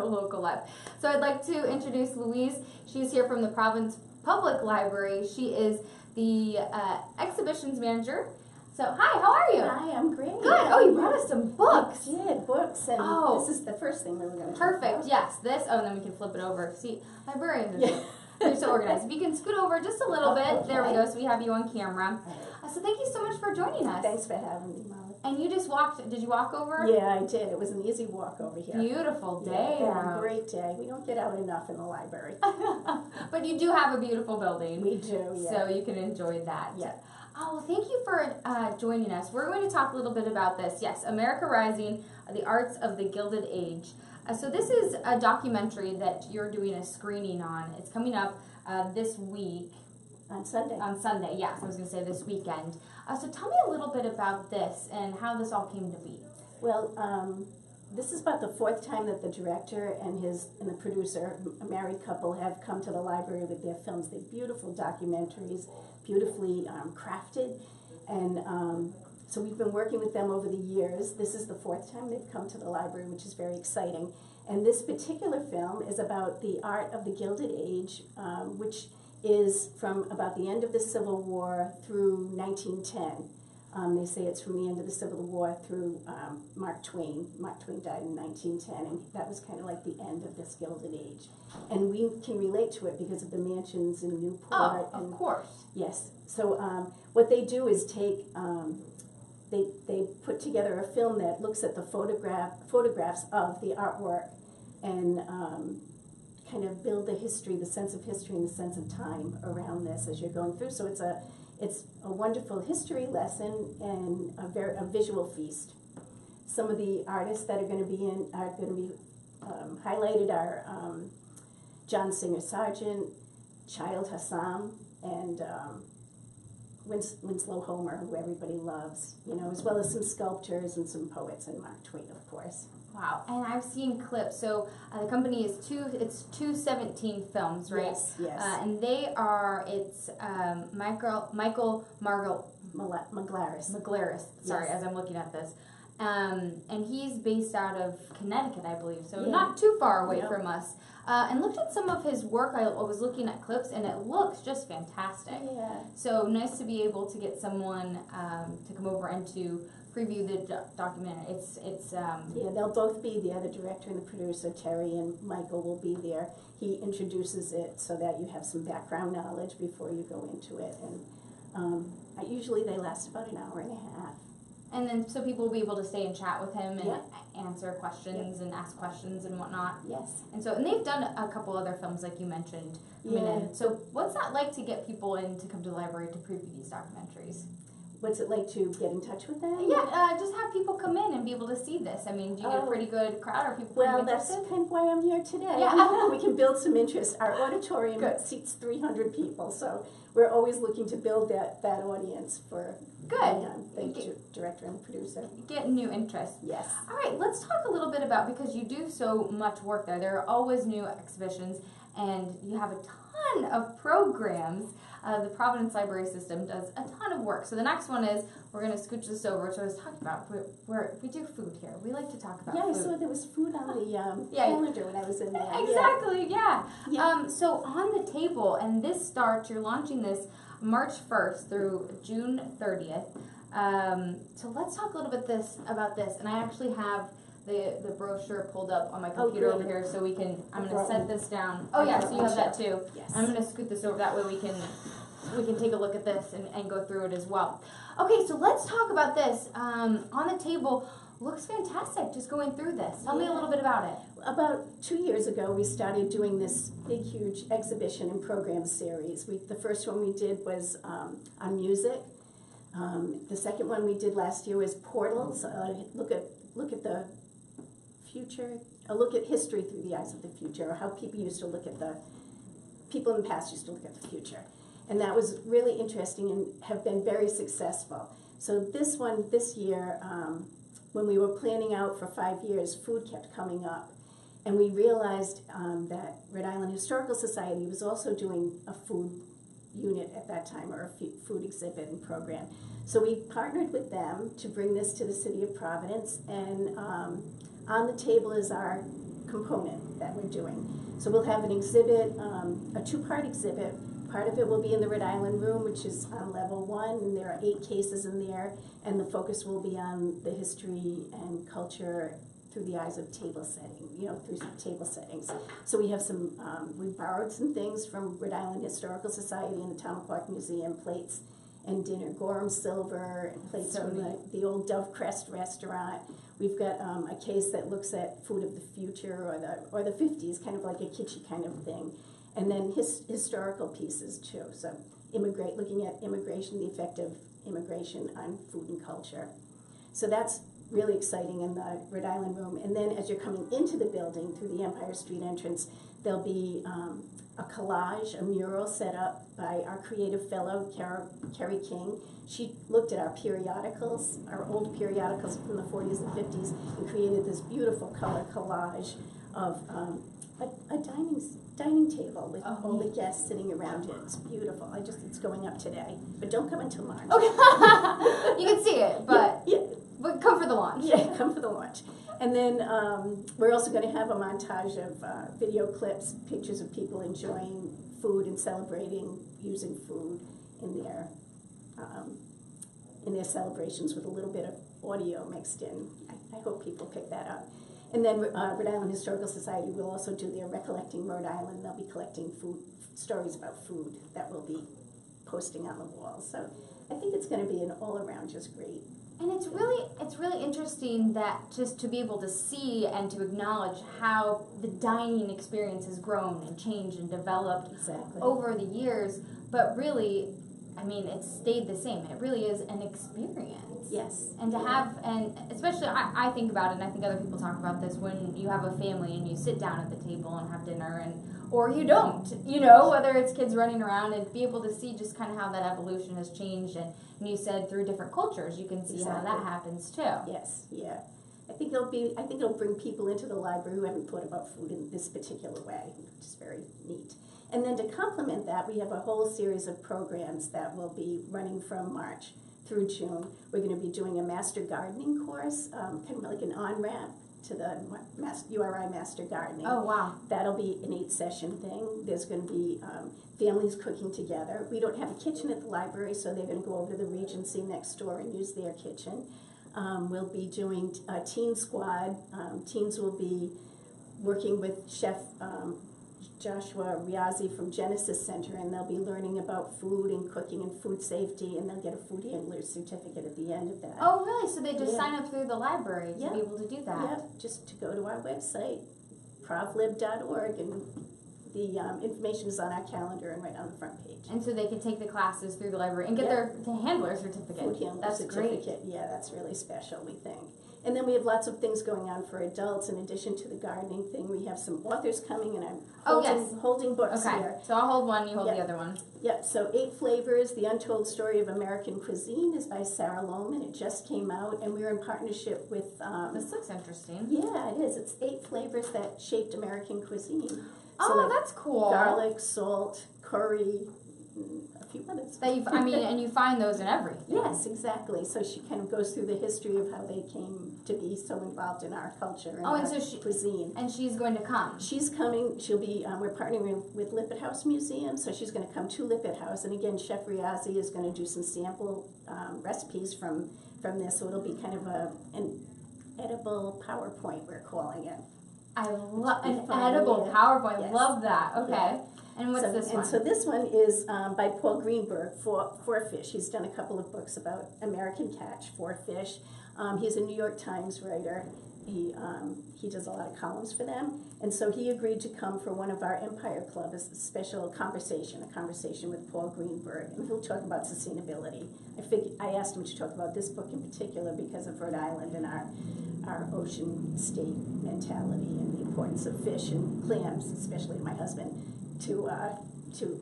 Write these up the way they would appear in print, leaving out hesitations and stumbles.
local life. So I'd like to introduce Louise. She's here from the Providence Public Library. She is the exhibitions manager. So, hi, how are you? Hi, I'm great. Good. Oh, you brought us some books. I did, books, and this is the first thing we were going to talk Perfect, about. yes. This, and then we can flip it over. See, librarians are so organized. If you can scoot over just a little bit. Okay. There we go, so we have you on camera. Right. So thank you so much for joining us. Thanks for having me, Molly. And you just walked, did you walk over? Yeah, I did. It was an easy walk over here. Beautiful day out. Great day. We don't get out enough in the library. But you do have a beautiful building. We do, yeah. So you can enjoy that. Yeah. Oh, well, thank you for joining us. We're going to talk a little bit about this. Yes, America Rising, the Arts of the Gilded Age. So this is a documentary that you're doing a screening on. It's coming up this week. On Sunday. On Sunday, yes. I was going to say this weekend. So tell me a little bit about this and how this all came to be. Well, this is about the fourth time that the director and the producer, a married couple, have come to the library with their films. They're beautiful documentaries, beautifully crafted, and so we've been working with them over the years. This is the fourth time they've come to the library, which is very exciting. And this particular film is about the art of the Gilded Age, which is from about the end of the Civil War through 1910. They say it's from the end of the Civil War through Mark Twain. Mark Twain died in 1910, and that was kind of like the end of this Gilded Age. And we can relate to it because of the mansions in Newport. Oh, of course. Yes. So what they do is take, they put together a film that looks at the photographs of the artwork and kind of build the history, the sense of history and the sense of time around this as you're going through. So it's a wonderful history lesson and a visual feast. Some of the artists that are going to be highlighted are John Singer Sargent, Child Hassam, and Winslow Homer, who everybody loves, as well as some sculptors and some poets, and Mark Twain, of course. Wow, and I've seen clips. So the company is 217 Films, right? Yes, yes. And it's Michael Maglaris. Sorry, Yes. as I'm looking at this. And he's based out of Connecticut, I believe, so Yeah. not too far away No. from us. And looked at some of his work. I was looking at clips, and it looks just fantastic. Yeah. So nice to be able to get someone to come over and to preview the documentary. Yeah, they'll both be, the other director and the producer, Terry and Michael, will be there. He introduces it so that you have some background knowledge before you go into it. And usually they last about an hour and a half. And then so people will be able to stay and chat with him and Yep. answer questions and ask questions and whatnot. Yes. And they've done a couple other films like you mentioned coming Yeah. in. So what's that like to get people in to come to the library to preview these documentaries? What's it like to get in touch with them? Yeah, just have people come in and be able to see this. I mean, do you get a pretty good crowd? Are people pretty Well, that's interested? kind of why I'm here today. Yeah. We can build some interest. Our auditorium Good. seats 300 people, so we're always looking to build that audience for the director and producer. Get new interest. Yes. All right, let's talk a little bit about, because you do so much work there. There are always new exhibitions, and you have a ton of programs. The Providence Library System does a ton of work. So the next one is, we're going to scooch this over. So I was talking about, we do food here. We like to talk about food. Yeah, I saw there was food on the calendar when I was in there. Exactly, yeah. Yeah. So on the table, and this starts, you're launching this March 1st through June 30th. So let's talk a little bit about this. And I actually have the brochure pulled up on my computer over here, so we can, I'm going to set this down. Oh yeah, so you have that too. Yes. I'm going to scoot this over, that way we can take a look at this and go through it as well. Okay, so let's talk about this. On the table, looks fantastic just going through this. Tell me a little bit about it. About 2 years ago, we started doing this big, huge exhibition and program series. The first one we did was on music. The second one we did last year was portals. Look at the future. Look at history through the eyes of the future, or how people used to look at people in the past used to look at the future. And that was really interesting and have been very successful. So this year, when we were planning out for 5 years, food kept coming up. And we realized that Rhode Island Historical Society was also doing a food unit at that time, or a food exhibit and program. So we partnered with them to bring this to the city of Providence, and on the table is our component that we're doing. So we'll have an exhibit, a two-part exhibit. Part of it will be in the Rhode Island room, which is on level 1, and there are 8 cases in there, and the focus will be on the history and culture through the eyes of table setting, through some table settings. So we have some, we borrowed some things from Rhode Island Historical Society and the Town Park Museum, plates and dinner, Gorham silver, and plates from the old Dove Crest restaurant. We've got a case that looks at food of the future or the 50s, kind of like a kitschy kind of thing. And then historical pieces too. So looking at immigration, the effect of immigration on food and culture. So that's really exciting in the Rhode Island room. And then as you're coming into the building through the Empire Street entrance, there'll be a collage, a mural set up by our creative fellow, Carrie King. She looked at our periodicals, our old periodicals from the 40s and 50s, and created this beautiful color collage of a dining table with all the guests sitting around it. It's beautiful. It's going up today, but don't come until March. Okay, you can see it, but but come for the launch. Yeah, come for the launch. And then we're also going to have a montage of video clips, pictures of people enjoying food and celebrating using food in their celebrations with a little bit of audio mixed in. I hope people pick that up. And then Rhode Island Historical Society will also do their Recollecting Rhode Island. They'll be collecting stories about food that we'll be posting on the walls. So I think it's going to be an all-around just great. And it's really interesting that just to be able to see and to acknowledge how the dining experience has grown and changed and developed over the years, but really, I mean, it's stayed the same. It really is an experience. Yes. And to have, and especially I think about it, and I think other people talk about this, when you have a family and you sit down at the table and have dinner, or you don't, whether it's kids running around, and be able to see just kind of how that evolution has changed, and you said through different cultures, you can see how that happens too. Yes, yeah. I think it'll bring people into the library who haven't thought about food in this particular way, which is very neat. And then to complement that, we have a whole series of programs that will be running from March through June. We're going to be doing a master gardening course, kind of like an on-ramp to the URI Master Gardening. Oh, wow. That'll be an 8-session thing. There's going to be families cooking together. We don't have a kitchen at the library, so they're going to go over to the Regency next door and use their kitchen. We'll be doing a teen squad. Teens will be working with Chef Joshua Riazzi from Genesis Center, and they'll be learning about food and cooking and food safety, and they'll get a food handler's certificate at the end of that. Oh, really? So they just sign up through the library to be able to do that? Yep, just to go to our website, provlib.org, and the information is on our calendar and right on the front page. And so they can take the classes through the library and get their handler certificate. Food handler certificate. Great. Yeah, that's really special, we think. And then we have lots of things going on for adults in addition to the gardening thing. We have some authors coming, and I'm holding books here. So I'll hold one, you hold the other one. Yep, so 8 Flavors, The Untold Story of American Cuisine is by Sarah Lohman. It just came out, and we're in partnership with... this looks interesting. Yeah, it is. It's 8 flavors that shaped American cuisine. So that's cool. Garlic, salt, curry, a few others. And you find those in everything. Yes, exactly. So she kind of goes through the history of how they came to be so involved in our culture and our cuisine. And she's going to come. She's coming. She'll be. We're partnering with Lippert House Museum, so she's going to come to Lippert House. And again, Chef Riazzi is going to do some sample recipes from this. So it'll be kind of an edible PowerPoint, we're calling it. I love an edible PowerPoint. Yes. Love that. Okay. Yeah. And what's this one? And so this one is by Paul Greenberg, For Fish. He's done a couple of books about American catch, For Fish. He's a New York Times writer. He does a lot of columns for them. And so he agreed to come for one of our Empire Club, a special conversation with Paul Greenberg. And he'll talk about sustainability. I asked him to talk about this book in particular because of Rhode Island and our ocean state mentality and the importance of fish and clams, especially my husband, to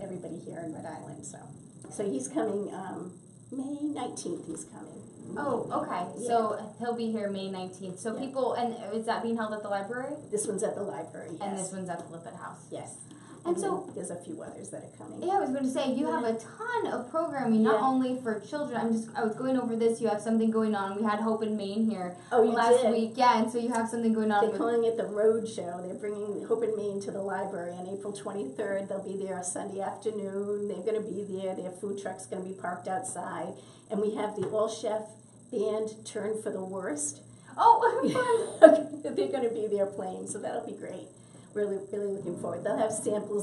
everybody here in Rhode Island. So he's coming May 19th. He's coming. Oh, okay. Yeah. So he'll be here May 19th. So people, and is that being held at the library? This one's at the library. Yes. And this one's at the Lippert House. Yes. And so there's a few others that are coming. Yeah, I was going to say, you have a ton of programming, not only for children. I was going over this, you have something going on. We had Hope in Maine here last week. Yeah, and so you have something going on. They're calling it the Road Show. They're bringing Hope in Maine to the library on April 23rd. They'll be there Sunday afternoon. They're going to be there. Their food truck's going to be parked outside. And we have the all-chef band Turn for the Worst. Oh, fun. They're going to be there playing, so that'll be great. Really, really looking forward. They'll have sample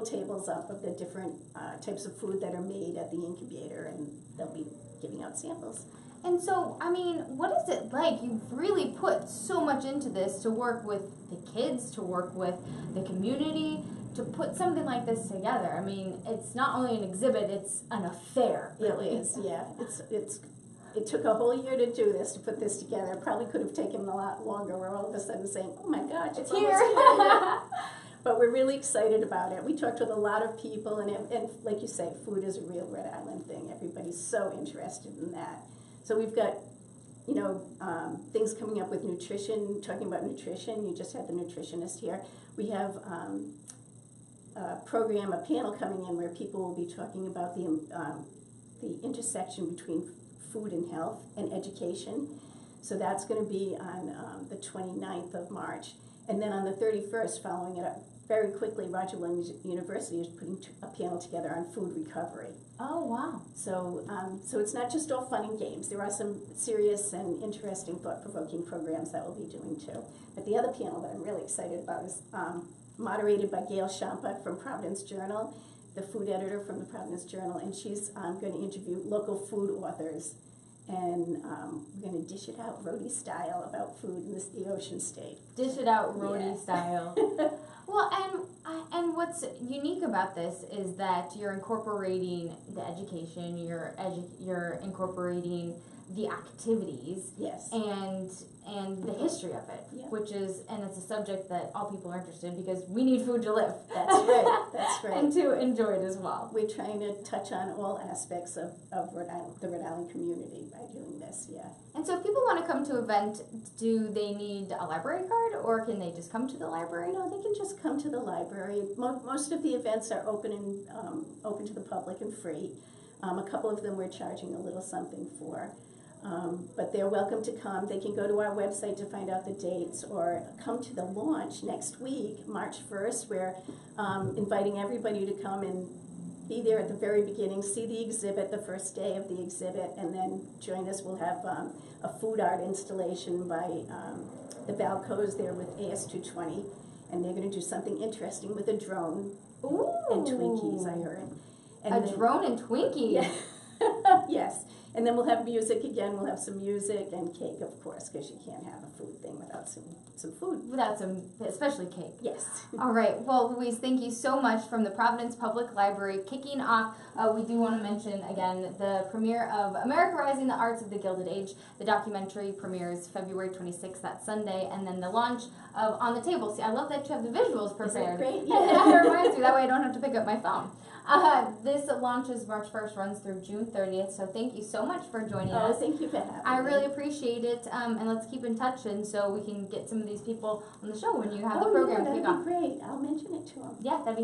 tables up of the different types of food that are made at the incubator, and they'll be giving out samples. And so, I mean, what is it like? You've really put so much into this to work with the kids, to work with the community, to put something like this together. I mean, it's not only an exhibit, it's an affair, really. It is, yeah. It took a whole year to do this, to put this together. It probably could have taken a lot longer. We're all of a sudden saying, oh my gosh, it's here. Here. But we're really excited about it. We talked with a lot of people, and like you say, food is a real Rhode Island thing. Everybody's so interested in that. So we've got, things coming up with nutrition, talking about nutrition. You just had the nutritionist here. We have a panel coming in where people will be talking about the intersection between food and health and education. So that's going to be on the 29th of March. And then on the 31st, following it up very quickly, Roger Williams University is putting a panel together on food recovery. Oh, wow. So it's not just all fun and games. There are some serious and interesting, thought-provoking programs that we'll be doing too. But the other panel that I'm really excited about is moderated by Gail Champa from Providence Journal, the food editor from the Providence Journal, and she's going to interview local food authors, and we're going to dish it out roadie style about food in the Ocean State. Dish it out roadie style. Well, and what's unique about this is that you're incorporating the education, you're incorporating the activities, yes, and the history of it, yeah. and it's a subject that all people are interested in because we need food to live. That's right. That's right. And to enjoy it as well. We're trying to touch on all aspects of the Rhode Island community by doing this, yeah. And so if people want to come to an event, do they need a library card, or can they just come to the library? No, they can just come to the library. Most of the events are open to the public and free. A couple of them we're charging a little something for. But they're welcome to come. They can go to our website to find out the dates, or come to the launch next week, March 1st. We're inviting everybody to come and be there at the very beginning, see the exhibit, the first day of the exhibit, and then join us. We'll have a food art installation by the Balcos there with AS220, and they're going to do something interesting with a drone. Ooh. And Twinkies, I heard. And drone and Twinkies? Yeah. Yes. And then we'll have music again. We'll have some music and cake, of course, because you can't have a food thing without some food. Without especially cake. Yes. All right. Well, Louise, thank you so much from the Providence Public Library. Kicking off, we do want to mention, again, the premiere of America Rising the Arts of the Gilded Age. The documentary premieres February 26th, that Sunday, and then the launch of On the Table. See, I love that you have the visuals prepared. Isn't that great? Yeah. It reminds me. That way I don't have to pick up my phone. This launches March 1st, runs through June 30th, so thank you so much for joining us. Oh, thank you for having me. I really appreciate it, and let's keep in touch, and so we can get some of these people on the show when you have the program kick off. That'd be great. I'll mention it to them. Yeah, that'd be